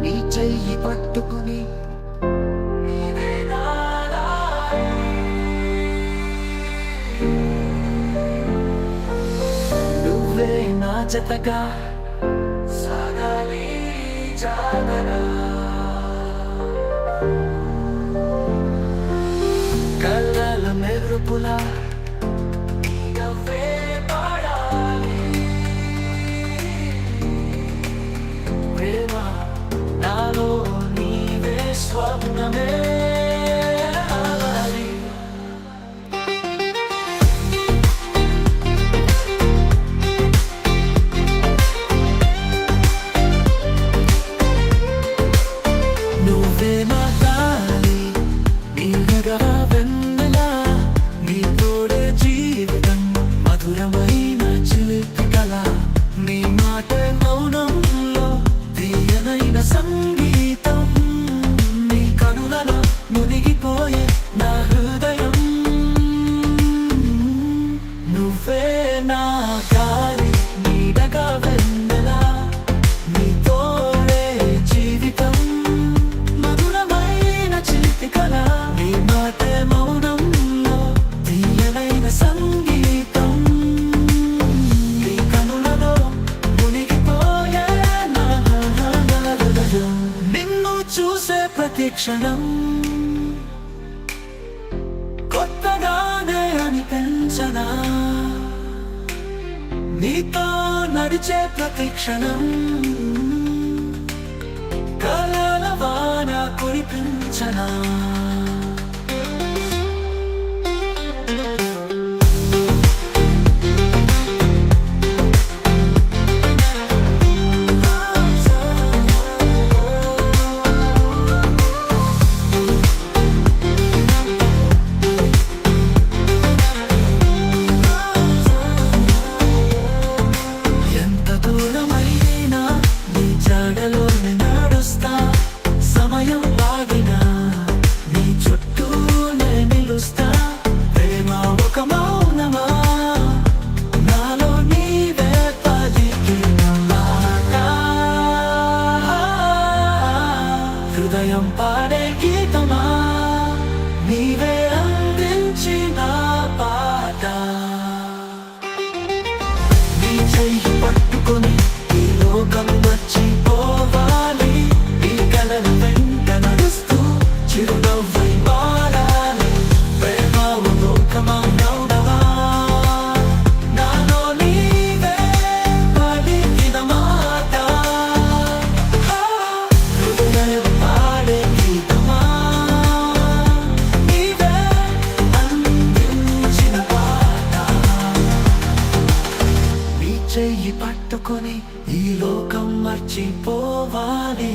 నీ చెయ్యి పట్టుకుని నువ్వే నా జతగా సాగాలి జాగరా కళ్ళల మెరుపులా నవ్వే పాడాలి ప్రేమ నాలో నీవే స్వప్నమే అవ్వాలి. నువ్వే నా గాలి నీడగా వెన్నెలా నీ తోడే జీవితం మధురమైన చిలిపి కళ నీ మాట మౌనంలో తీయనైన సంగీతం నీ కనులలో మునిగిపోయే నా హృదయం నువ్వే నా గాలి నీడగా వెన్నెలా నీ తోడే జీవితం మధురమైన చిలిపి కళ నీ మాట మౌనంలో తీయనైన సంగీతం నీ కనులలో మునిగిపోయే నా హృదయం నిన్ను చూసే ప్రతి క్షణం కొత్తగానే అనిపించనా నీతో నడిచే ప్రతి క్షణం కలల వాన కురిపించనా ఎంత దూరమైనా నీ జాడలోనే నడుస్తా సమయం లాగినా నీ చుట్టూనే నిలుస్తా ప్రేమ ఒక మౌనమా నాలో నీవే పలికిన మాట హృదయం పాడే గీతమా నీవే అందించిన పాట నీ చెయ్యి పట్టుకొని ఈ లోకం మర్చిపోవాలి ఈ కలల వెంట నడుస్తూ చిరునవ్వై మారాలి ప్రేమ లోకమౌనవా నాలో నీవే పలికిన మాట హృదయం పాడే గీతమా నీవే అందించిన పాట నీ చెయ్యి పట్టుకొని ఈ లోకం మర్చిపోవాలి.